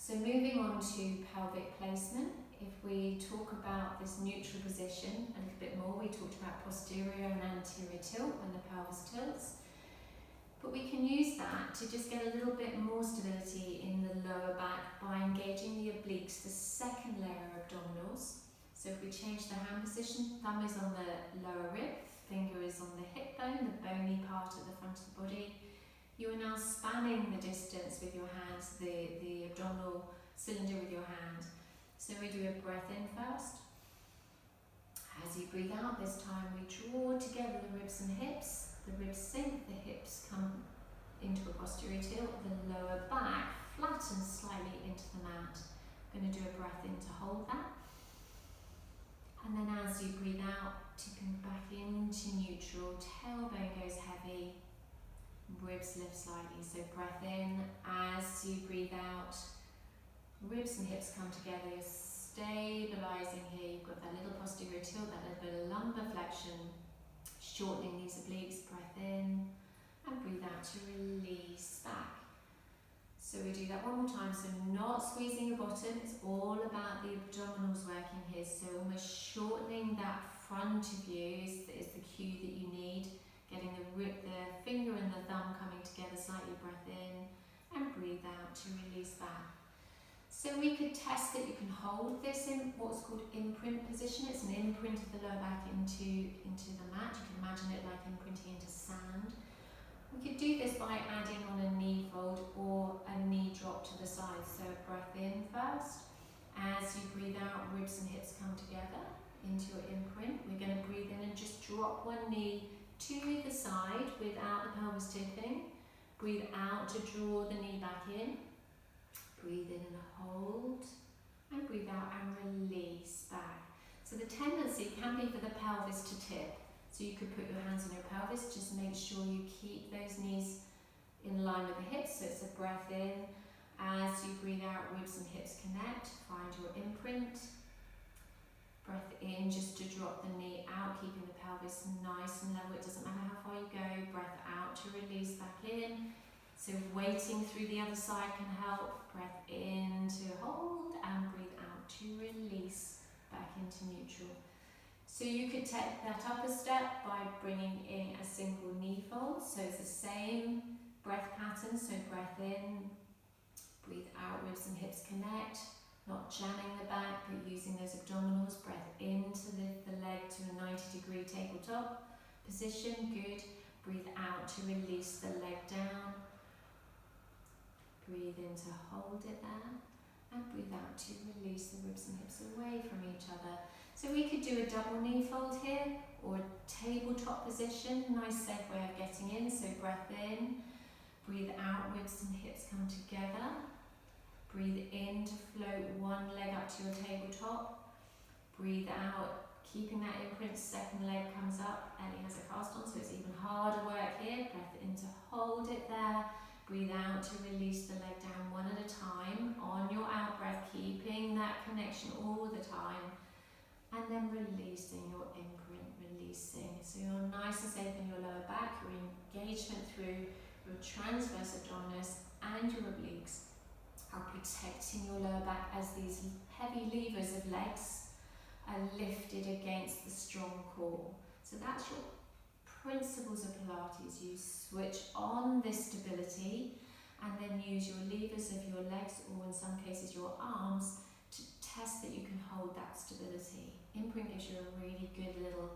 So moving on to pelvic placement, if we talk about this neutral position a little bit more, we talked about posterior and anterior tilt when the pelvis tilts. But we can use that to just get a little bit more stability in the lower back by engaging the obliques, the second layer of abdominals. So if we change the hand position, thumb is on the lower rib, finger is on the hip bone, the bony part at the front of the body. You are now spanning the distance with your hands, the abdominal cylinder with your hand. So we do a breath in first. As you breathe out, this time we draw together the ribs and hips. The ribs sink, the hips come into a posterior tilt, the lower back flattens slightly into the mat. I'm going to do a breath in to hold that. And then as you breathe out, tipping back into neutral, tailbone goes heavy, ribs lift slightly. So breath in, as you breathe out, ribs and hips come together, you're stabilising here. You've got that little posterior tilt, that little bit of lumbar flexion, shortening these obliques. Breath in and breathe out to release back. So we do that one more time, so not squeezing your bottom, it's all about the abdominals working here, so almost shortening that front of you is the cue that you need, getting the finger and the thumb coming together slightly. Breath in and breathe out to release back. So we could test that you can hold this in what's called imprint position. It's an imprint of the lower back into the mat. You can imagine it like imprinting into sand. We could do this by adding on a knee fold or a knee drop to the side. So breath in first. As you breathe out, ribs and hips come together into your imprint. We're going to breathe in and just drop one knee to the side without the pelvis tipping. Breathe out to draw the knee back in. Breathe in and hold, and breathe out and release back. So the tendency can be for the pelvis to tip. So you could put your hands on your pelvis, just make sure you keep those knees in line with the hips. So it's a breath in. As you breathe out, ribs and hips connect, find your imprint. Breath in just to drop the knee out, keeping the pelvis nice and level. It doesn't matter how far you go. Breath out to release back in. So waiting through the other side can help. Breath in to hold and breathe out to release back into neutral. So you could take that up a step by bringing in a single knee fold. So it's the same breath pattern. So breath in, breathe out, ribs and hips connect. Not jamming the back, but using those abdominals. Breath into the leg to a 90-degree tabletop position. Good. Breathe out to release the leg down. Breathe in to hold it there, and breathe out to release the ribs and hips away from each other. So we could do a double knee fold here, or a tabletop position, nice safe way of getting in. So breath in, breathe out, ribs and hips come together. Breathe in to float one leg up to your tabletop. Breathe out, keeping that imprint, second leg comes up. Ellie has a cast on, so it's even harder work here. Breath in to hold it there. Breathe out to release the leg down one at a time. On your out breath, keeping that connection all the time. And then releasing your imprint, releasing. So you're nice and safe in your lower back, your engagement through your transverse abdominis and your obliques are protecting your lower back as these heavy levers of legs are lifted against the strong core. So that's your principles of Pilates. You switch on this stability and then use your levers of your legs, or in some cases your arms, to test that you can hold that stability. Imprint gives you a really good little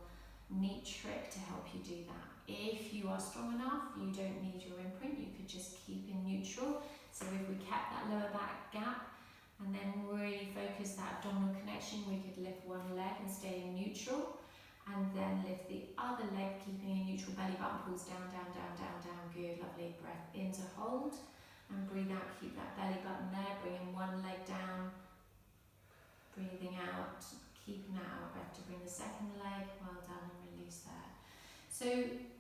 neat trick to help you do that. If you are strong enough, you don't need your imprint, you could just keep in neutral. So if we kept that lower back gap and then really focus that abdominal connection, we could lift one leg and stay in neutral. And then lift the other leg, keeping a neutral, belly button pulls down, down, down, down, down. Good, lovely. Breath in to hold. And breathe out, keep that belly button there. Bringing one leg down. Breathing out, keeping that out breath to bring the second leg. Well done, and release there. So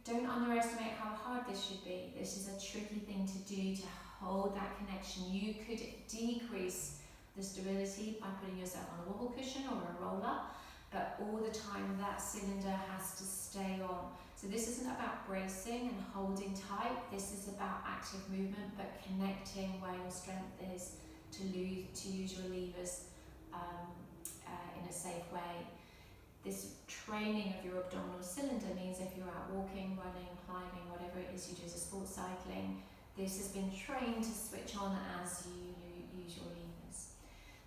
don't underestimate how hard this should be. This is a tricky thing to do, to hold that connection. You could decrease the stability by putting yourself on a wobble cushion or a roller. But all the time that cylinder has to stay on. So this isn't about bracing and holding tight, this is about active movement, but connecting where your strength is to use your levers in a safe way. This training of your abdominal cylinder means if you're out walking, running, climbing, whatever it is you do as a sport cycling, this has been trained to switch on as you use your levers.